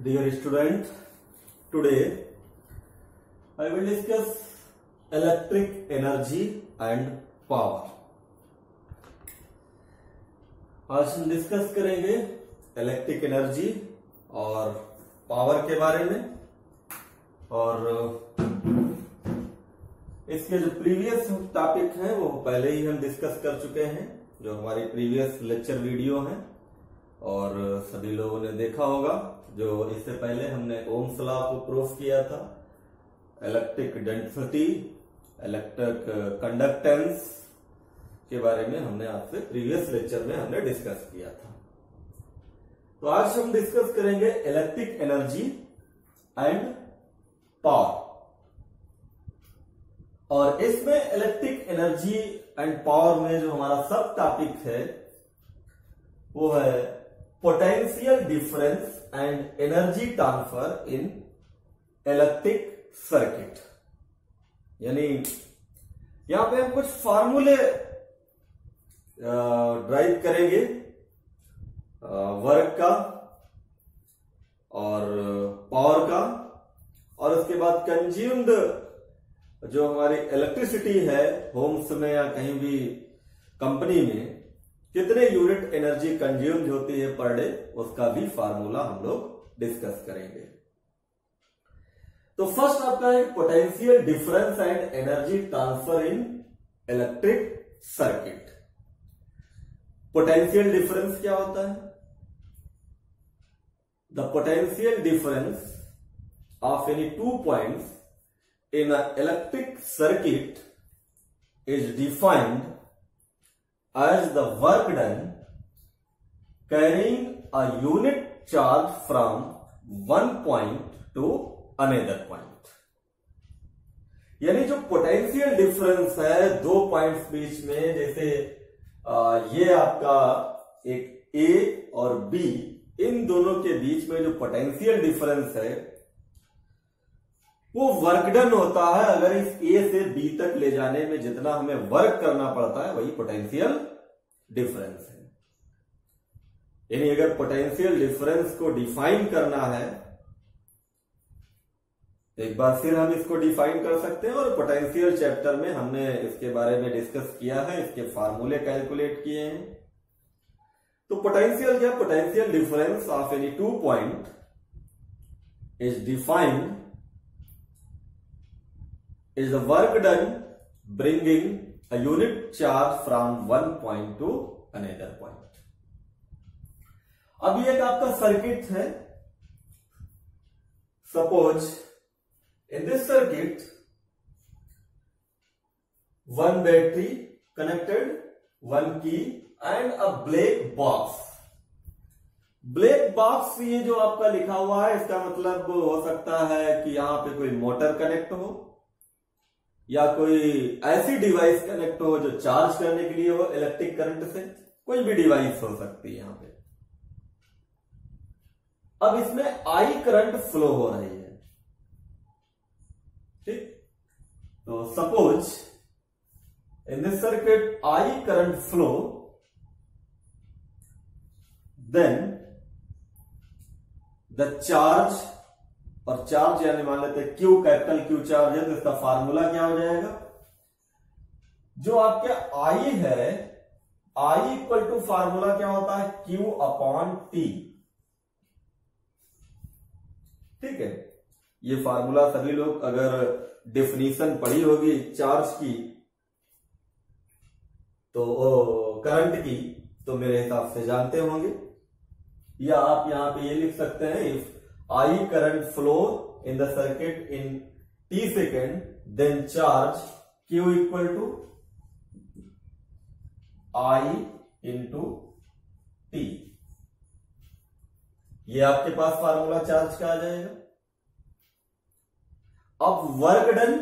Dear student, today I will discuss electric energy and power. आज हम discuss करेंगे electric energy और power के बारे में, और इसके जो प्रीवियस टॉपिक हैं वो पहले ही हम डिस्कस कर चुके हैं, जो हमारी प्रीवियस लेक्चर वीडियो हैं और सभी लोगों ने देखा होगा। जो इससे पहले हमने ओम्स लॉ को प्रूफ किया था, इलेक्ट्रिक डेंसिटी, इलेक्ट्रिक कंडक्टेंस के बारे में हमने आपसे प्रीवियस लेक्चर में हमने डिस्कस किया था। तो आज हम डिस्कस करेंगे इलेक्ट्रिक एनर्जी एंड पावर, और इसमें इलेक्ट्रिक एनर्जी एंड पावर में जो हमारा सब टॉपिक है वो है potential difference and energy transfer in electric circuit. यानी यहां पे हम कुछ फार्मूले ड्राइव करेंगे वर्क का और पावर का, और उसके बाद कंज्यूम्ड जो हमारी इलेक्ट्रिसिटी है होम्स में या कहीं भी कंपनी में कितने यूनिट एनर्जी कंज्यूम्ड होती है पर डे, उसका भी फार्मूला हम लोग डिस्कस करेंगे। तो फर्स्ट आपका है potential difference and energy transfer in electric circuit. Potential difference क्या होता है? The potential difference of any 2 points in an electric circuit is defined as the work done carrying a unit charge from one point to another point। यानी जो potential difference है 2 points बीच में, जैसे ये आपका एक A और B, इन दोनों के बीच में जो पोटेंशियल डिफरेंस है वो वर्क डन होता है। अगर इस A से B तक ले जाने में जितना हमें वर्क करना पड़ता है वही पोटेंशियल डिफरेंस है। यानी अगर पोटेंशियल डिफरेंस को डिफाइन करना है, एक बार फिर हम इसको डिफाइन कर सकते हैं, और पोटेंशियल चैप्टर में हमने इसके बारे में डिस्कस किया है, इसके फार्मूले कैलकुलेट किए हैं। तो पोटेंशियल क्या? Potential difference of any 2 point is defined is the work done bringing a unit charge from one point to another point। अब ये एक आपका सर्किट है। Suppose in this circuit one battery connected, one key and a black box। Black box ये जो आपका लिखा हुआ है, इसका मतलब हो सकता है कि यहां पे कोई मोटर कनेक्ट हो या कोई ऐसी डिवाइस कनेक्ट हो जो चार्ज करने के लिए हो इलेक्ट्रिक करंट से। कोई भी डिवाइस हो सकती है यहां पे। अब इसमें आई करंट फ्लो हो रही है, ठीक। तो suppose in this circuit I current flow, then the charge, और चार्ज यानी मान लेते हैं क्यू, कैपिटल क्यू चार्ज है, तो इसका फार्मूला क्या हो जाएगा? जो आपके आई है, आई इक्वल टू फार्मूला क्या होता है? Q upon T. ठीक है, ये फार्मूला सभी लोग अगर डेफिनेशन पढ़ी होगी चार्ज की तो करंट की, तो मेरे हिसाब से जानते होंगे। या आप यहां पे ये लिख सकते हैं, if I current flow in the circuit in t second, then charge Q equal to I into T। ये आपके पास फार्मूला चार्ज का आ जाएगा। अब वर्क डन,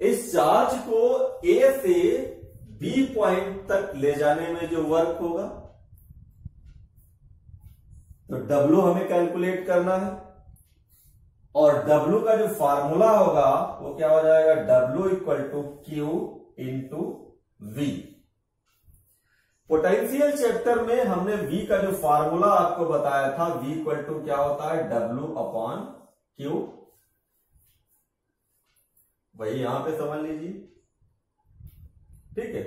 इस चार्ज को A से B पॉइंट तक ले जाने में जो वर्क होगा, तो W हमें कैलकुलेट करना है, और W का जो फार्मूला होगा वो क्या हो जाएगा? W equal to Q into V। Potential chapter में हमने V का जो फार्मूला आपको बताया था, V इक्वल टू क्या होता है, W अपॉन Q, वही यहां पे समझ लीजिए। ठीक है,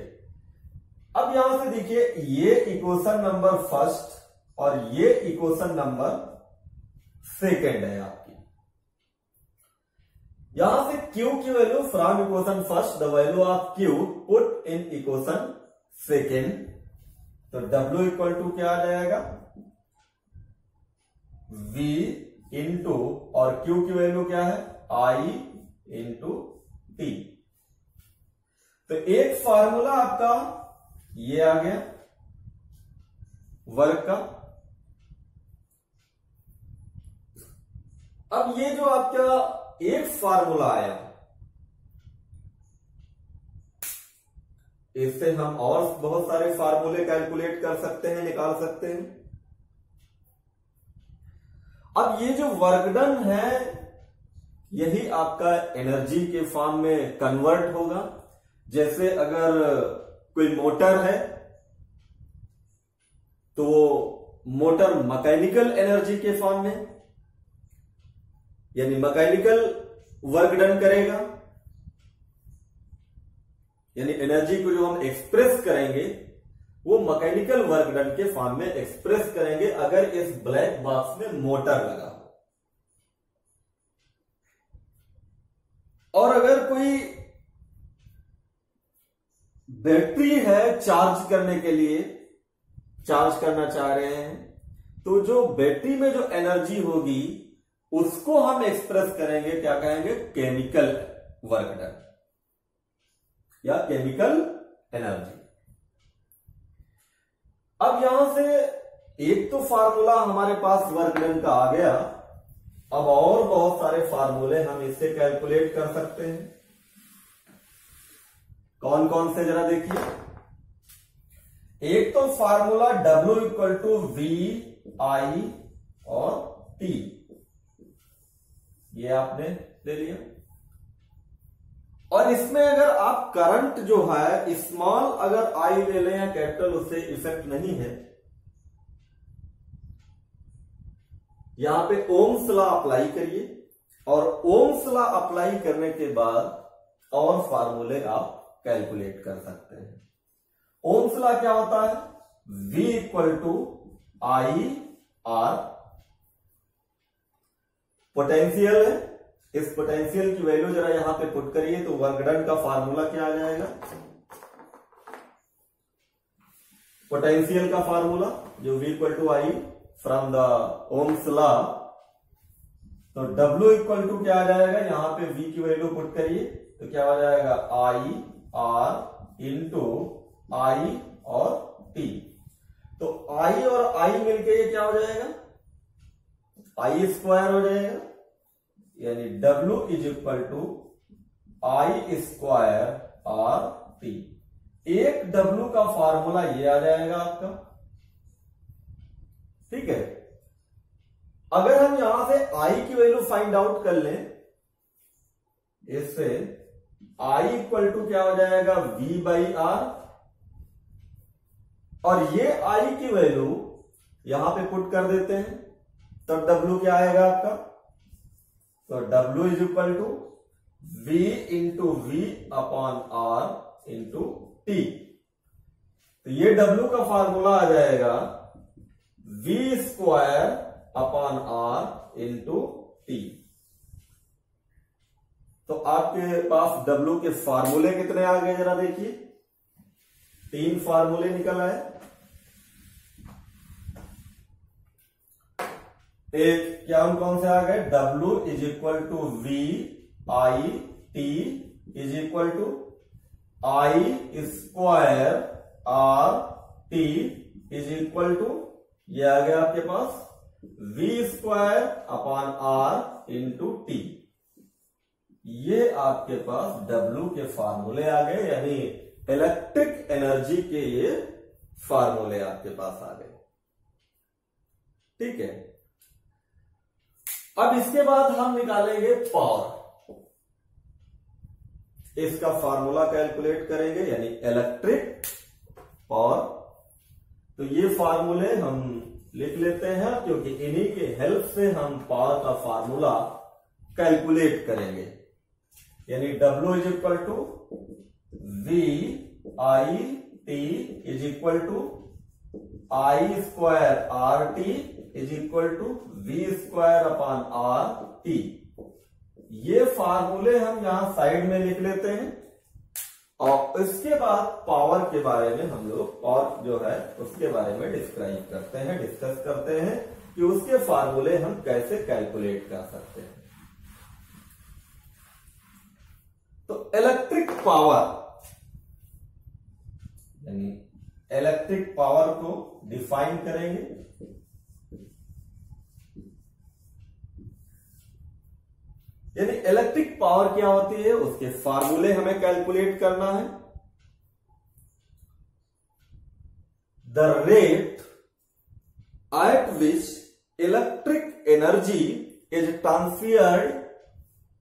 अब यहां से देखिए ये इक्वेशन नंबर फर्स्ट और ये इक्वेशन नंबर सेकेंड है आपकी। यहां से Q की value from equation first the value of Q put in equation second, तो W इक्वल टू क्या आ जाएगा, V इंटू और Q की वैल्यू क्या है, I इंटू T। तो एक फार्मूला आपका ये आ गया वर्क का। अब ये जो आपका एक फार्मूला आया, इससे हम और बहुत सारे फार्मूले कैलकुलेट कर सकते हैं, निकाल सकते हैं। अब ये जो वर्क डन है यही आपका एनर्जी के फॉर्म में कन्वर्ट होगा। जैसे अगर कोई मोटर है तो मोटर मैकेनिकल एनर्जी के फॉर्म में, यानी मैकेनिकल वर्क डन करेगा, यानी एनर्जी को जो हम एक्सप्रेस करेंगे वो मैकेनिकल वर्क डन के फॉर्म में एक्सप्रेस करेंगे अगर इस ब्लैक बॉक्स में मोटर लगा हो। और अगर कोई बैटरी है चार्ज करने के लिए, चार्ज करना चाह रहे हैं, तो जो बैटरी में जो एनर्जी होगी उसको हम एक्सप्रेस करेंगे, क्या कहेंगे, केमिकल वर्क डन या केमिकल एनर्जी। अब यहां से एक तो फार्मूला हमारे पास वर्क डन का आ गया, अब और बहुत सारे फार्मूले हम इससे कैलकुलेट कर सकते हैं। कौन कौन से जरा देखिए। एक तो formula W equal to V I और T, ये आपने ले लिया। और इसमें अगर आप करंट जो है स्मॉल अगर I ले लें या कैपिटल, उससे इफेक्ट नहीं है। यहां पे ओम्स लॉ अप्लाई करिए और ओम्स लॉ अप्लाई करने के बाद और फार्मूले आप कैलकुलेट कर सकते हैं। ओम्स लॉ क्या होता है, V equal to I R, potential है, इस पोटेंशियल की वैल्यू जरा यहां पे पुट करिए तो वर्क डन का फार्मूला क्या आ जाएगा, पोटेंशियल का फार्मूला जो V equal to I from the Ohm's law, तो W इक्वल टू क्या आ जाएगा, यहां पे V की वैल्यू पुट करिए तो क्या आ जाएगा, I R इंटू I और T। तो I और I मिलके ये क्या हो जाएगा, I स्क्वायर हो जाएगा, यानी W is equal to I square R T। एक W का फार्मूला ये आ जाएगा आपका। ठीक है, अगर हम यहां से I की वैल्यू फाइंड आउट कर लें, इससे I इक्वल टू क्या हो जाएगा, V बाई R, और ये I की वैल्यू यहां पे पुट कर देते हैं, तब W क्या आएगा आपका, तो W is equal to V into V upon R into T। तो ये W का फार्मूला आ जाएगा V square upon R into T। तो आपके पास W के फार्मूले कितने आ गए जरा देखिए, 3 फार्मूले निकल आए। एक क्या कौन से आ गए, W is equal to V I T is equal to I square R T is equal to, ये आ गया आपके पास V square upon R into T। ये आपके पास W के फार्मूले आ गए, यानी इलेक्ट्रिक एनर्जी के ये फार्मूले आपके पास आ गए। ठीक है, अब इसके बाद हम निकालेंगे पावर, इसका फार्मूला कैलकुलेट करेंगे, यानी इलेक्ट्रिक पावर तो ये फार्मूले हम लिख लेते हैं, क्योंकि इन्हीं के हेल्प से हम पावर का फार्मूला कैलकुलेट करेंगे। यानी W is equal to V I T is equal to I square R T is equal to V square upon R T. ये फार्मूले हम यहां साइड में लिख लेते हैं, और इसके बाद पावर के बारे में हम लोग और जो है उसके बारे में डिस्क्राइब करते हैं, डिस्कस करते हैं कि उसके फार्मूले हम कैसे कैलकुलेट कर सकते हैं। तो इलेक्ट्रिक पावर, यानी इलेक्ट्रिक पावर को डिफाइन करेंगे। यानी इलेक्ट्रिक पावर क्या होती है, उसके फार्मूले हमें कैलकुलेट करना है। The rate at which electric energy is transferred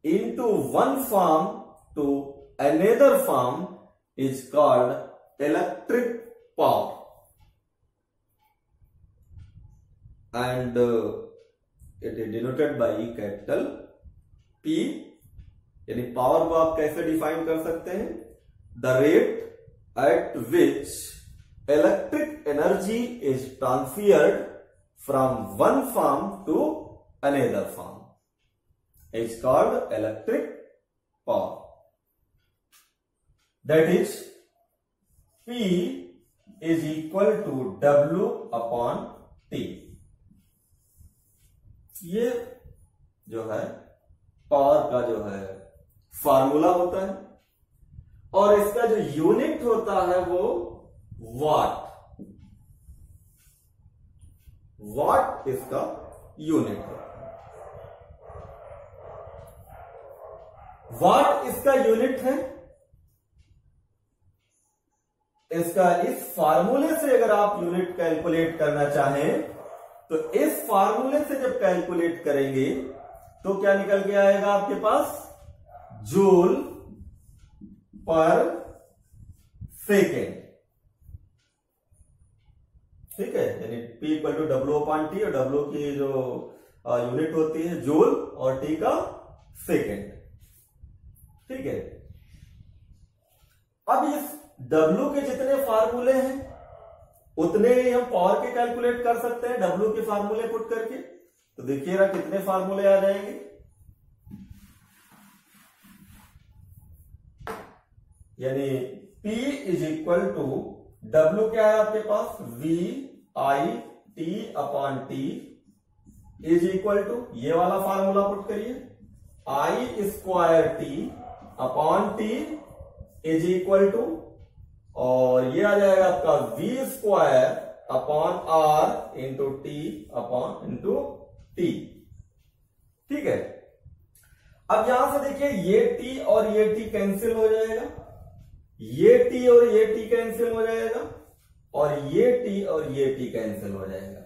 into one form to another form is called electric power, and it is denoted by capital P। यानी पावर को आप कैसे डिफाइन कर सकते हैं, the rate at which electric energy is transferred from one form to another form is called electric power. That is P is equal to W upon T। ये जो है पावर का जो है फार्मूला होता है, और इसका जो यूनिट होता है वो वाट। वाट इसका यूनिट है। वाट इसका यूनिट है। इसका इस फार्मूले से अगर आप यूनिट कैलकुलेट करना चाहें तो इस फार्मूले से जब कैलकुलेट करेंगे तो क्या निकल के आएगा आपके पास, जूल पर सेकेंड। ठीक है, यानी P equal to W upon T, और W की जो यूनिट होती है जूल और T का सेकेंड। ठीक है, अब इस W के जितने फार्मूले हैं उतने ही हम पावर के कैलकुलेट कर सकते हैं W के फार्मूले पुट करके। तो देखिएगा कितने फार्मूले आ जाएंगे। यानी P is equal to W क्या है आपके पास, V I T upon T is equal to, ये वाला फार्मूला पुट करिए, I square T upon T is equal to, और ये आ जाएगा आपका V square upon R into T upon into T। ठीक है, अब यहां से देखिए ये T और ये T कैंसिल हो जाएगा, ये T और ये T कैंसिल हो जाएगा, और ये T और ये T कैंसिल हो जाएगा।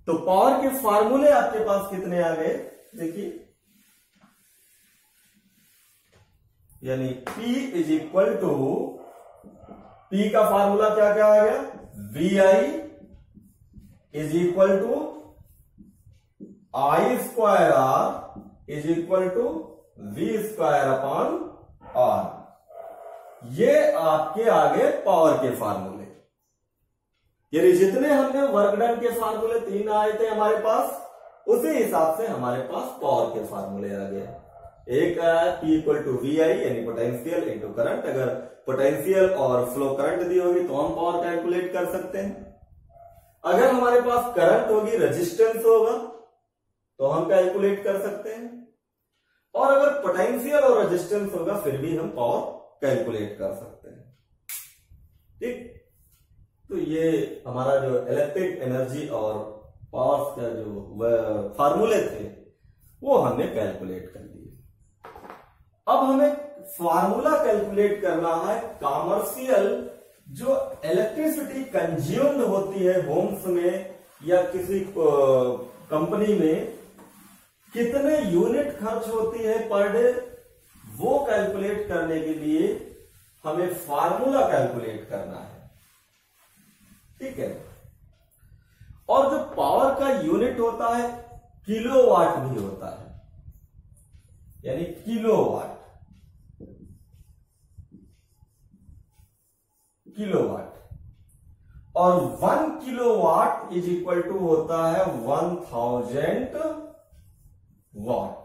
तो पावर के फार्मूले आपके पास कितने आ गए, देखिए, यानी P is equal to, P का फार्मूला क्या क्या आ गया, VI is equal to I square R is equal to V square upon R। ये आपके आगे पावर के फार्मूले। यानी जितने हमने वर्क डन के फार्मूले 3 आए थे हमारे पास, उसी हिसाब से हमारे पास पावर के फार्मूले आ गए। एक है P इक्वल टू VI यानी पोटेंशियल इंटू करंट। अगर पोटेंशियल और फ्लो करंट दी होगी तो हम पावर कैलकुलेट कर सकते हैं। अगर हमारे पास करंट होगी, रेजिस्टेंस होगा, तो हम कैलकुलेट कर सकते हैं। और अगर पोटेंशियल और रेजिस्टेंस होगा फिर भी हम पावर कैलकुलेट कर सकते हैं। ठीक, तो ये हमारा जो इलेक्ट्रिक एनर्जी और पावर का जो फार्मूले थे वो हमने कैलकुलेट कर दिए। अब हमें फार्मूला कैलकुलेट करना है कॉमर्शियल जो इलेक्ट्रिसिटी कंज्यूम्ड होती है होम्स में या किसी कंपनी में, कितने यूनिट खर्च होती है पर डे, वो कैलकुलेट करने के लिए हमें फार्मूला कैलकुलेट करना है। ठीक है। और जो पावर का यूनिट होता है किलोवाट भी होता है, यानी किलोवाट, और 1 किलोवाट इज इक्वल टू होता है 1000 वाट।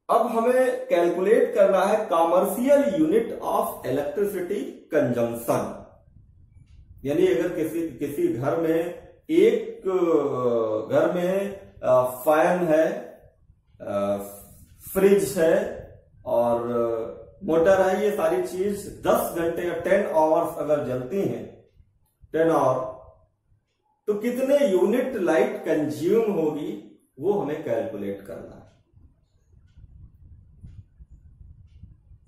अब हमें कैलकुलेट करना है commercial unit of electricity consumption, यानी अगर किसी घर में एक घर में फैन है, फ्रिज है और मोटर है, ये सारी चीज 10 घंटे या 10 आवर्स अगर जलती हैं, 10 आवर, तो कितने यूनिट लाइट कंज्यूम होगी वो हमें कैलकुलेट करना है।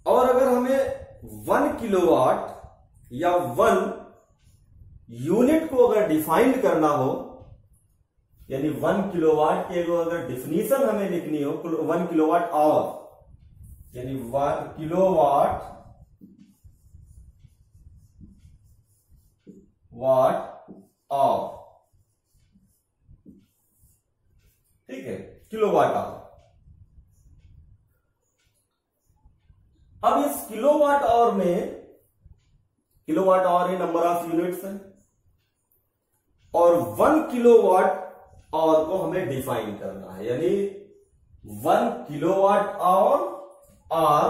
और अगर हमें 1 किलोवाट या 1 यूनिट को अगर डिफाइन करना हो, यानी 1 किलोवाट की अगर डिफिनीशन हमें लिखनी हो, 1 किलोवाट आवर, यानी 1 किलोवाट आवर, ठीक है, किलोवाट आवर। अब इस किलोवाट आवर में, kilowatt hour he number of units है, और 1 किलोवाट आवर को हमें डिफाइन करना है, यानी 1 किलोवाट आवर और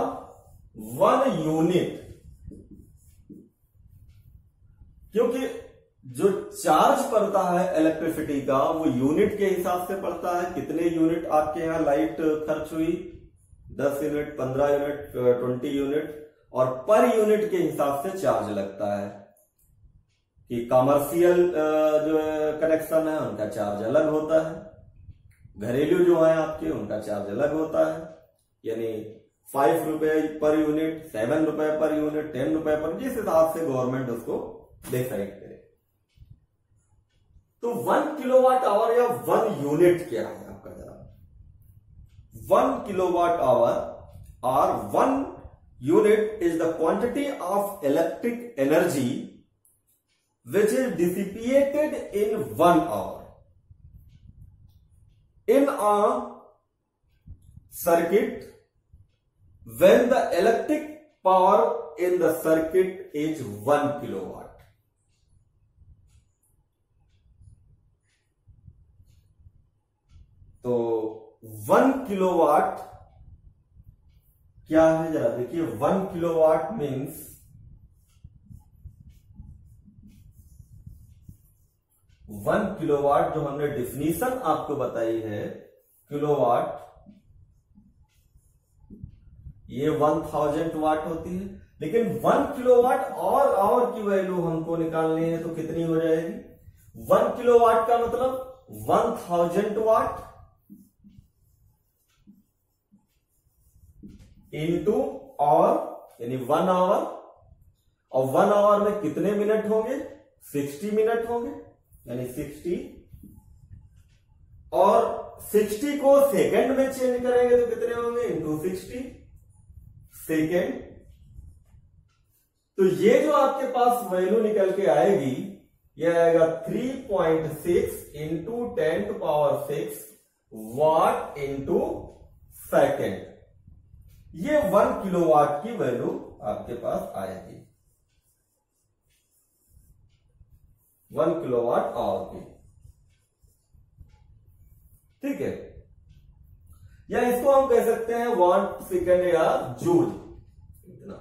1 यूनिट, क्योंकि जो चार्ज पड़ता है इलेक्ट्रिसिटी का वो यूनिट के हिसाब से पड़ता है। कितने यूनिट आपके यहां लाइट खर्च हुई, 10 यूनिट, 15 यूनिट, 20 यूनिट, और पर यूनिट के हिसाब से चार्ज लगता है। कि कमर्शियल जो कनेक्शन है उनका चार्ज अलग होता है, घरेलू जो है आपके उनका चार्ज अलग होता है, यानी 5 रुपए पर यूनिट, 7 रुपए पर यूनिट, 10 रुपए पर, जिस हिसाब से गवर्नमेंट उसको डिसाइड करे। तो 1 किलोवाट आवर या 1 यूनिट क्या है आपका जरा। 1 किलोवाट आवर और 1 unit is the quantity of electric energy which is dissipated in 1 hour in a circuit when the electric power in the circuit is 1 kilowatt. तो 1 किलोवाट क्या है जरा देखिए। 1 किलोवाट मीन्स 1 किलोवाट जो हमने डिफिनीशन आपको बताई है, किलोवाट ये 1000 वाट होती है, लेकिन 1 किलोवाट और आवर की वैल्यू हमको निकालनी है तो कितनी हो जाएगी। 1 किलोवाट का मतलब 1000 वाट इंटू आवर, यानी 1 आवर, और 1 आवर में कितने मिनट होंगे, 60 मिनट होंगे, यानी 60, और 60 को सेकंड में चेंज करेंगे तो कितने होंगे, इंटू 60 सेकेंड। तो ये जो आपके पास वैल्यू निकल के आएगी, ये आएगा 3.6 इंटू 10⁶ वाट इंटू सेकेंड। ये 1 किलोवाट की वैल्यू आपके पास आएगी, 1 किलोवाट आवर की, ठीक है। या इसको हम कह सकते हैं वाट सेकंड या जूल, इतना।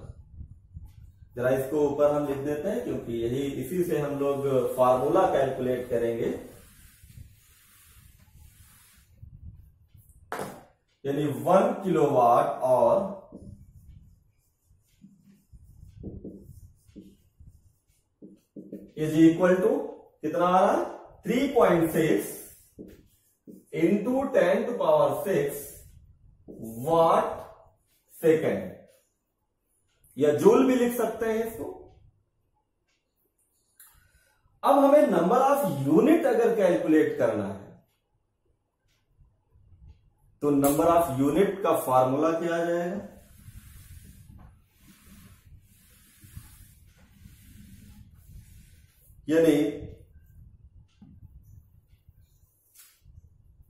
जरा इसको ऊपर हम लिख देते हैं क्योंकि यही इसी से हम लोग फार्मूला कैलकुलेट करेंगे, यानी 1 किलोवाट और इज इक्वल टू कितना आ रहा है, 3.6 इंटू 10⁶ वाट सेकेंड, या जूल भी लिख सकते हैं इसको। अब हमें नंबर ऑफ यूनिट अगर कैलकुलेट करना है तो नंबर ऑफ यूनिट का फार्मूला क्या आ जाएगा, यानी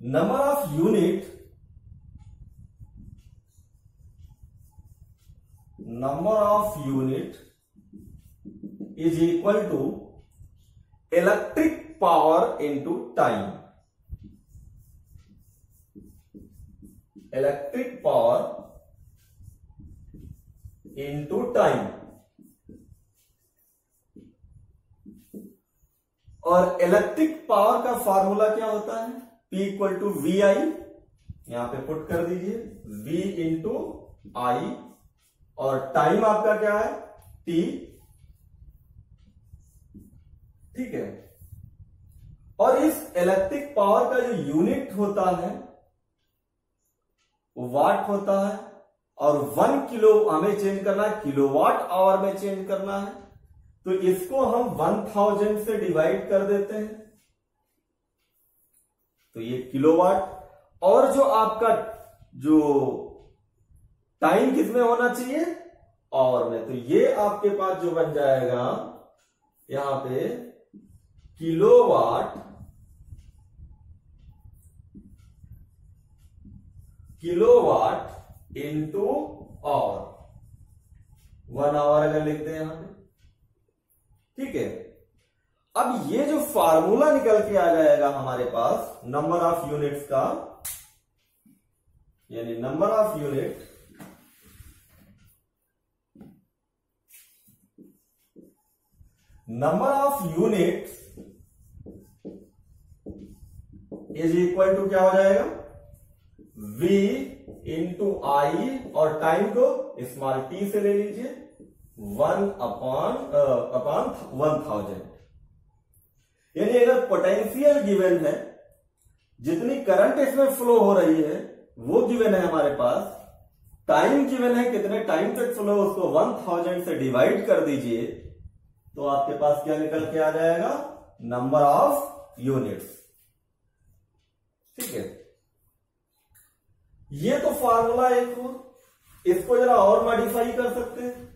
number of unit is equal to electric power into time. Electric power into time. और इलेक्ट्रिक पावर का फार्मूला क्या होता है? P equal to V I, यहां पे पुट कर दीजिए, V इंटू आई, और टाइम आपका क्या है? T। ठीक है। और इस इलेक्ट्रिक पावर का जो यूनिट होता है वो वाट होता है, और 1 किलो हमें चेंज करना है, किलोवाट आवर में चेंज करना है, तो इसको हम 1000 से डिवाइड कर देते हैं, तो ये किलोवाट। और जो आपका जो टाइम किसमें होना चाहिए? आवर में। तो ये आपके पास जो बन जाएगा यहां पे किलोवाट इंटू आवर, 1 आवर अगर लिख दें यहां पे। ठीक है। अब ये जो फार्मूला निकल के आ जाएगा हमारे पास नंबर ऑफ यूनिट्स का, यानी number of unit is equal to क्या हो जाएगा? V इंटू आई, और टाइम को स्मॉल t से ले लीजिए, 1 अपॉन 1000। यानी अगर पोटेंशियल गिवन है, जितनी करंट इसमें फ्लो हो रही है वो गिवन है हमारे पास, टाइम गिवन है कितने टाइम तक फ्लो, उसको 1000 से डिवाइड कर दीजिए, तो आपके पास क्या निकल के आ जाएगा? Number of units. ठीक है। ये तो फार्मूला एक हो, इसको जरा और मॉडिफाई कर सकते हैं।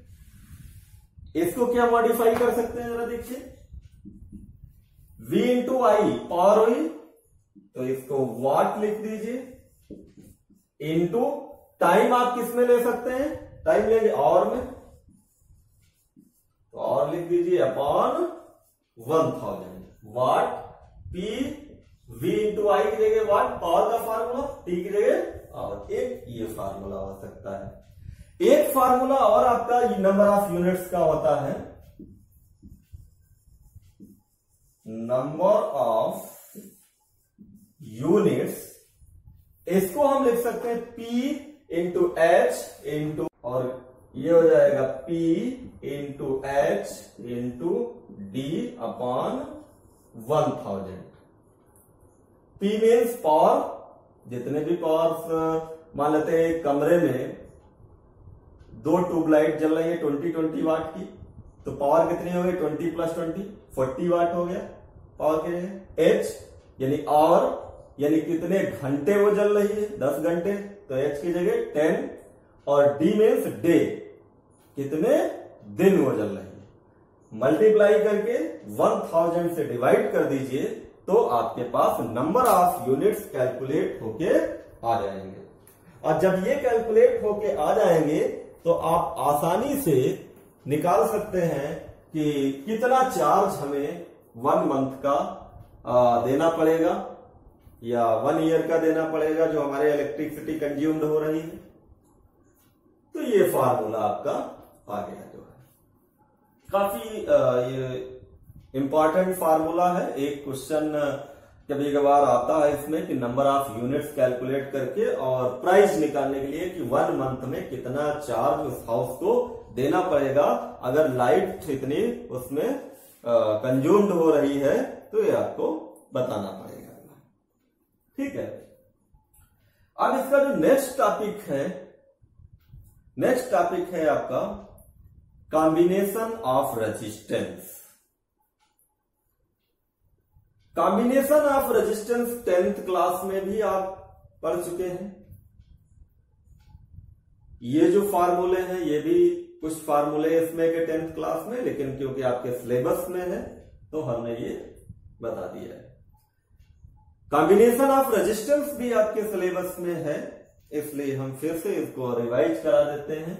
इसको क्या मॉडिफाई कर सकते हैं जरा देखिए। V इंटू आई पावर हुई, तो इसको वाट लिख दीजिए, इंटू टाइम आप किस में ले सकते हैं? टाइम लेंगे और में, तो और लिख दीजिए अपॉन 1000। वाट P V इंटू आई की जगह वाट, पावर का फार्मूला, T की जगह और एक ये फार्मूला हो सकता है। एक फार्मूला और आपका नंबर ऑफ यूनिट्स का होता है नंबर ऑफ यूनिट्स, इसको हम लिख सकते हैं P इंटू एच इंटू, और ये हो जाएगा P into H into D upon 1000। P means power, जितने भी पावर्स मान लेते हैं कमरे में 2 ट्यूबलाइट जल रही है 20-20 वाट की, तो पावर कितनी हो गई? 20 प्लस 20 40 वाट हो गया पावर के लिए। H यानी आवर, यानी कितने घंटे वो जल रही है? 10 घंटे, तो H की जगह 10, और D मीन्स डे, कितने दिन वो जल रही है। मल्टीप्लाई करके 1000 से डिवाइड कर दीजिए, तो आपके पास नंबर ऑफ यूनिट्स कैलकुलेट होके आ जाएंगे। और जब ये कैलकुलेट होके आ जाएंगे तो आप आसानी से निकाल सकते हैं कि कितना चार्ज हमें 1 मंथ का देना पड़ेगा या 1 ईयर का देना पड़ेगा, जो हमारे इलेक्ट्रिसिटी कंज्यूम्ड हो रही है। तो ये फार्मूला आपका आ गया, जो है काफी ये इंपॉर्टेंट फार्मूला है। एक क्वेश्चन कभी कभार आता है इसमें कि नंबर ऑफ यूनिट्स कैलकुलेट करके और प्राइस निकालने के लिए कि 1 मंथ में कितना चार्ज उस हाउस को देना पड़ेगा अगर लाइट इतनी उसमें कंज्यूम्ड हो रही है, तो ये आपको बताना पड़ेगा। ठीक है। अब इसका जो नेक्स्ट टॉपिक है आपका combination of resistance. Combination of resistance 10th class में भी आप पढ़ चुके हैं। ये जो फार्मूले हैं, ये भी कुछ फार्मूले इसमें के 10th क्लास में, लेकिन क्योंकि आपके सिलेबस में है तो हमने ये बता दिया है। कॉम्बिनेशन ऑफ रेजिस्टेंस भी आपके सिलेबस में है, इसलिए हम फिर से इसको रिवाइज करा देते हैं।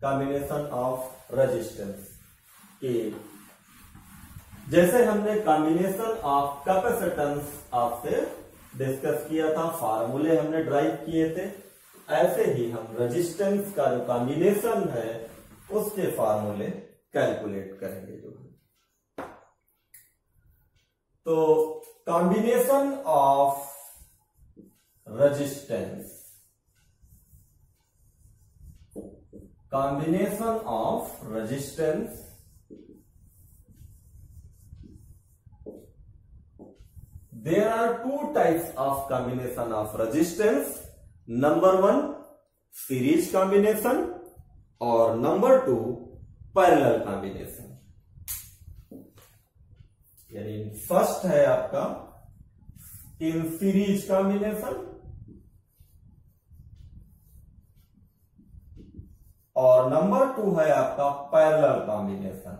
कॉम्बिनेशन ऑफ रेजिस्टेंस के जैसे हमने कॉम्बिनेशन ऑफ कैपेसिटेंस आपसे डिस्कस किया था, फार्मूले हमने ड्राइव किए थे, ऐसे ही हम रेजिस्टेंस का जो कॉम्बिनेशन है उसके फार्मूले कैलकुलेट करेंगे जो है। तो combination of resistance, combination of resistance there are two types of combination of resistance, number one series combination और number two parallel combination। यानी फर्स्ट है आपका इन सीरीज कॉम्बिनेशन और नंबर टू है आपका पैरेलल कॉम्बिनेशन,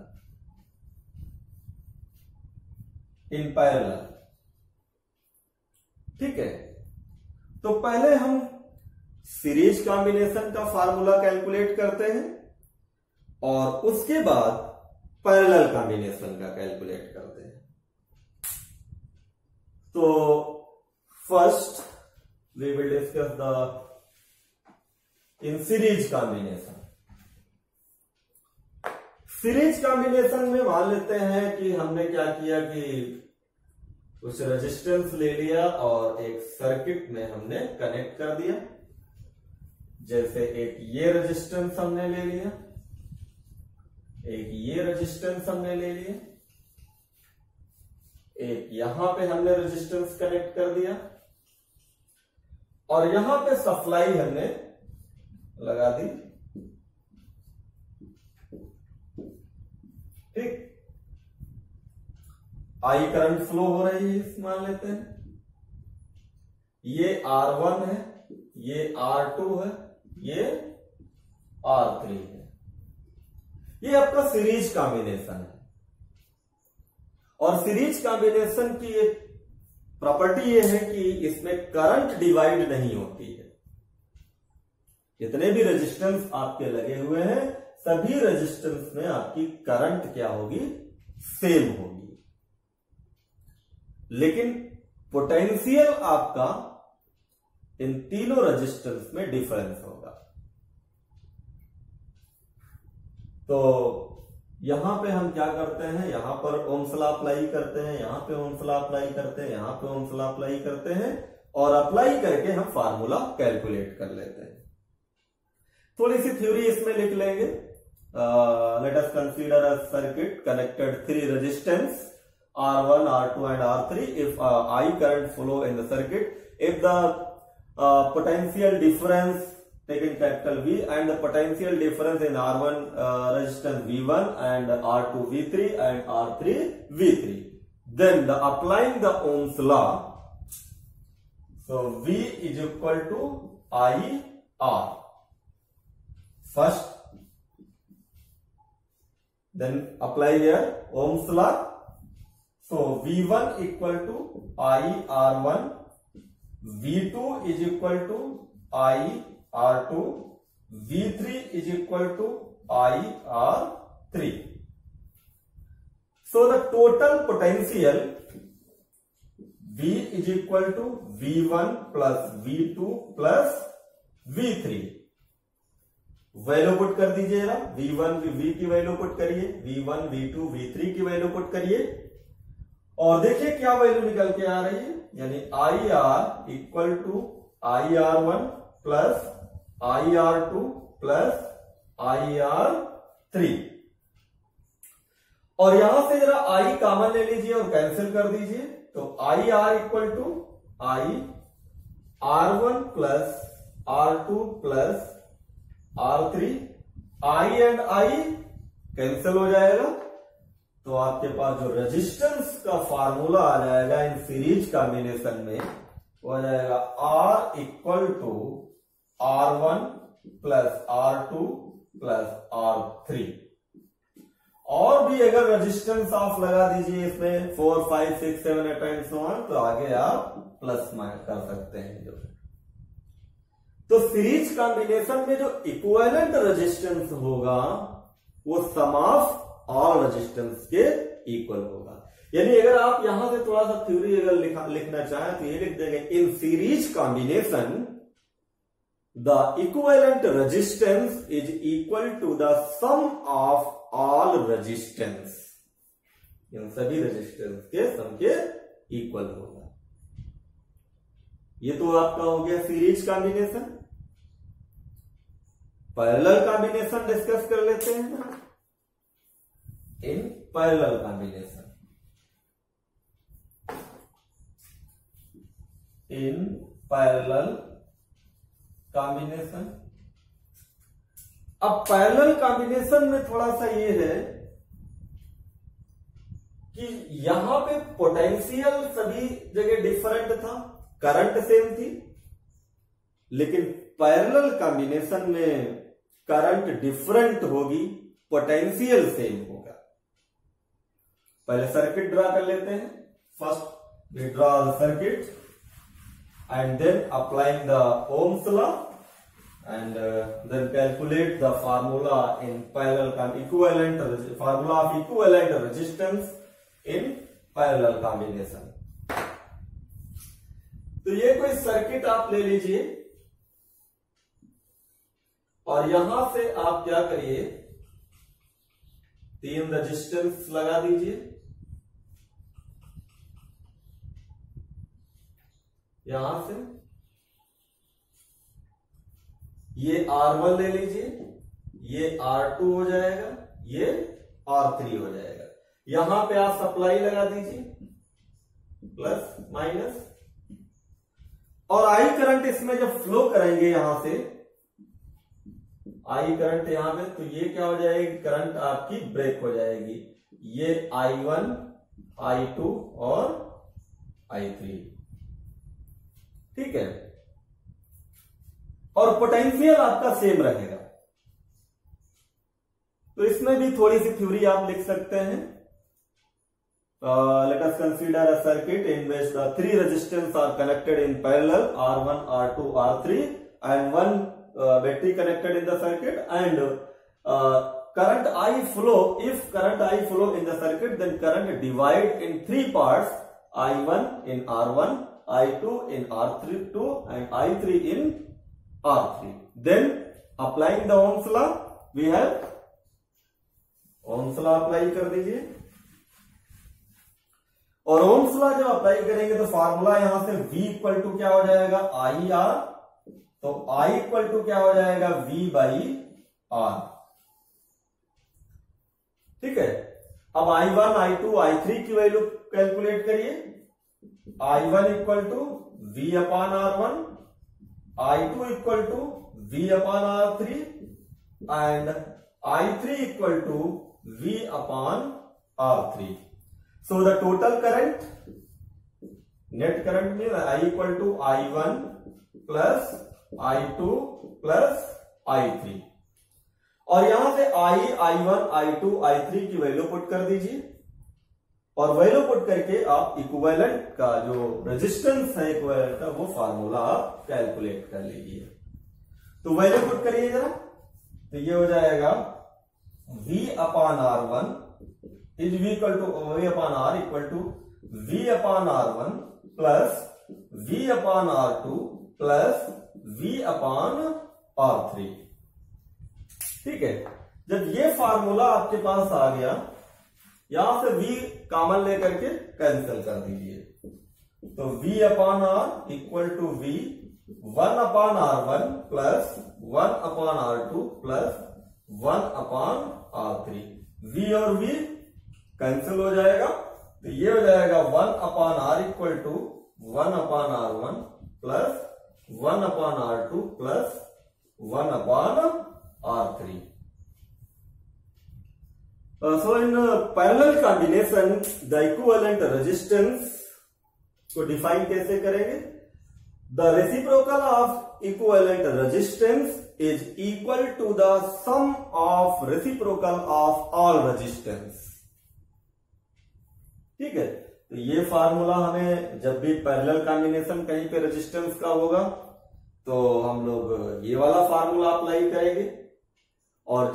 इन पैरेलल। ठीक है, तो पहले हम सीरीज कॉम्बिनेशन का फार्मूला कैलकुलेट करते हैं और उसके बाद पैरेलल कॉम्बिनेशन का कैलकुलेट करते हैं। तो first we will discuss the in series combination. Series combination में मान लेते हैं कि हमने क्या किया कि कुछ रेजिस्टेंस ले लिया और एक सर्किट में हमने कनेक्ट कर दिया। जैसे एक ये रेजिस्टेंस हमने ले लिया, एक ये रेजिस्टेंस हमने ले लिया, एक यहां पे हमने रेजिस्टेंस कनेक्ट कर दिया और यहां पे सप्लाई हमने लगा दी। ठीक, आई करंट फ्लो हो रही है, मान लेते हैं। ये R1 है, ये R2 है, ये R3 है। ये आपका सीरीज कॉम्बिनेशन है और सीरीज कॉम्बिनेशन की एक प्रॉपर्टी ये है कि इसमें करंट डिवाइड नहीं होती है। जितने भी रेजिस्टेंस आपके लगे हुए हैं सभी रेजिस्टेंस में आपकी करंट क्या होगी, सेम होगी, लेकिन पोटेंशियल आपका इन तीनों रेजिस्टेंस में डिफरेंस होगा। तो यहां पे हम क्या करते हैं, यहां पर ओम्स लॉ अप्लाई करते हैं, यहां पे ओम्स लॉ अप्लाई करते हैं, यहां पे ओम्स लॉ अप्लाई करते हैं और अप्लाई करके हम फार्मूला कैलकुलेट कर लेते हैं। थोड़ी सी थ्योरी इसमें लिख लेंगे। Let us consider a circuit connected three resistance R1, R2 and R3. If I current flow in the circuit, if the potential difference taken capital V and the potential difference in R1 resistance V1 and R2 V3 and R3 V3, then the applying the Ohm's law, so V is equal to IR first, then apply here Ohm's law. So V1 equal to IR1, V2 is equal to IR2, V3 is equal to IR3. So the total potential V is equal to V1 plus V2 plus V3. Value put कर दीजिएगा, V1 V की value put करिए, V1 V2 V3 की value put करिए और देखिए क्या value निकल के आ रही है। यानी IR equal to IR1 plus IR2 plus IR3 और यहां से जरा I कॉमन ले लीजिए और कैंसिल कर दीजिए। तो IR equal to R1 plus R2 plus R3, I and I cancel हो जाएगा तो आपके पास जो रेजिस्टेंस का फार्मूला आ जाएगा इन सीरीज कॉम्बिनेशन में वो आ जाएगा R equal to R1 plus R2 plus R3 और भी अगर रेजिस्टेंस आप लगा दीजिए इसमें 4, 5, 6, 7, 8 एंड सो ऑन, तो आगे आप प्लस माइनस कर सकते हैं। जो तो सीरीज कॉम्बिनेशन में जो इक्विवेलेंट रेजिस्टेंस होगा वो सम ऑफ ऑल रेजिस्टेंस के इक्वल होगा। यानी अगर आप यहां से थोड़ा सा थ्योरी अगर लिखना चाहें तो ये लिख देंगे, इन series combination the equivalent resistance is equal to the sum of all resistance। इन सभी रेजिस्टेंस के सम के इक्वल होगा। ये तो आपका हो गया series combination. Parallel combination discuss कर लेते हैं। In parallel combination, in parallel combination. अब पैरेलल कॉम्बिनेशन में थोड़ा सा ये है कि यहां पे पोटेंशियल सभी जगह डिफरेंट था, करंट सेम थी, लेकिन पैरेलल कॉम्बिनेशन में करंट डिफरेंट होगी, पोटेंशियल सेम होगा। पहले सर्किट ड्रा कर लेते हैं। First we draw the circuit and then applying the Ohm's law and then calculate the formula in parallel equivalent formula of equivalent resistance in parallel combination। तो ये कोई circuit आप ले लीजिए और यहां से आप क्या करिए, 3 रेजिस्टेंस लगा दीजिए। यहां से ये R1 ले लीजिए, ये R2 हो जाएगा, ये R3 हो जाएगा। यहां पे आप सप्लाई लगा दीजिए प्लस माइनस, और आई करंट इसमें जब फ्लो करेंगे यहां से आई करंट यहां पे, तो ये क्या हो जाएगी, करंट आपकी ब्रेक हो जाएगी। ये I1, I2 और I3, ठीक है। और पोटेंशियल आपका सेम रहेगा। तो इसमें भी थोड़ी सी थ्योरी आप लिख सकते हैं। Let us consider a circuit in which the 3 resistors are connected in parallel, R1, R2, R3, and 1 battery connected in the circuit, and current I flow. If current I flow in the circuit, then current divide in 3 parts: I1 in R1, I2 in R2 and I3 in R3. Then applying the Ohm's law, we have Ohm's law apply कर दीजिए। और Ohm's law जब apply करेंगे तो formula यहां से V equal to क्या हो जाएगा, IR। तो I इक्वल टू क्या हो जाएगा, V बाई R। ठीक है। अब I1, I2, I3 की वैल्यू कैलकुलेट करिए। I1 equal to V upon R1, I2 equal to V upon R3 and I3 equal to V upon R3। So the total current, net current में I equal to I1 plus I2 plus I3, और यहां से I1, I2, I3 की value put कर दीजिए, और value put करके आप इक्विवेलेंट का जो रेजिस्टेंस है इक्विवेलेंट का वो फार्मूला आप कैलकुलेट कर लीजिए। तो वैल्यू पुट करिए जरा, तो ये हो जाएगा V upon R1 is V equal to V upon R equal to V upon R1 plus V upon R2 plus V upon R3। ठीक है। जब ये फार्मूला आपके पास आ गया, यहां से V कॉमन लेकर के कैंसिल कर दीजिए। तो V upon R equal to V 1 upon R1 plus 1 upon R2 plus 1 upon R3। V और V कैंसिल हो जाएगा, तो ये हो जाएगा 1 upon R equal to 1 upon R1 plus 1 upon R2 plus 1 upon R3। So in parallel combination the equivalent resistance को define कैसे करेंगे? The reciprocal of equivalent resistance is equal to the sum of reciprocal of all resistance. ठीक है, तो ये formula हमें जब भी पैरेलल कॉम्बिनेशन कहीं पे रेजिस्टेंस का होगा तो हम लोग ये वाला फार्मूला अप्लाई करेंगे, और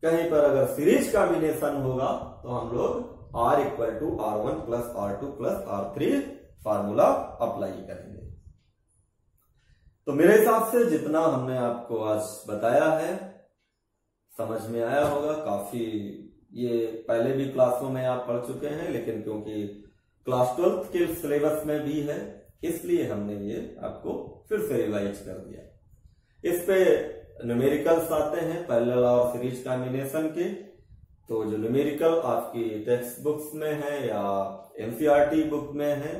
कहीं पर अगर सीरीज कॉम्बिनेशन होगा तो हम लोग R equal to R1 plus R2 plus R3 formula apply करेंगे। तो मेरे हिसाब से जितना हमने आपको आज बताया है समझ में आया होगा। काफी ये पहले भी क्लासों में आप पढ़ चुके हैं, लेकिन क्योंकि क्लास 12 के सिलेबस में भी है इसलिए हमने ये आपको फिर से रिवाइज कर दिया। इस पे न्यूमेरिकल्स आते हैं पैरेलल और सीरीज कॉम्बिनेशन के, तो जो न्यूमेरिकल आपकी टेक्स्ट बुक्स में है या एनसीईआरटी बुक में है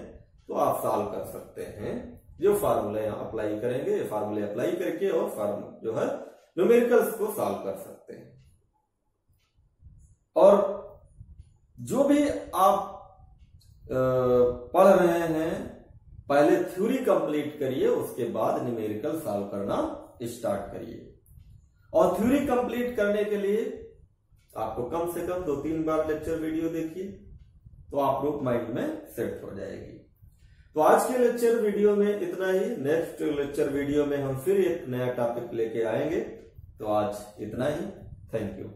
तो आप सॉल्व कर सकते हैं। जो फार्मूले अप्लाई करेंगे, ये फार्मूले अप्लाई करके और जो है न्यूमेरिकल्स को सॉल्व कर सकते हैं। और जो भी आप पढ़ रहे हैं पहले थ्योरी कंप्लीट करिए, उसके बाद न्यूमेरिकल सॉल्व करना स्टार्ट करिए। और थ्योरी कंप्लीट करने के लिए आपको कम से कम 2-3 बार लेक्चर वीडियो देखिए तो आप लोग माइंड में सेट हो जाएगी। तो आज के लेक्चर वीडियो में इतना ही। नेक्स्ट लेक्चर वीडियो में हम फिर एक नया टॉपिक लेके आएंगे। तो आज इतना ही। Thank you.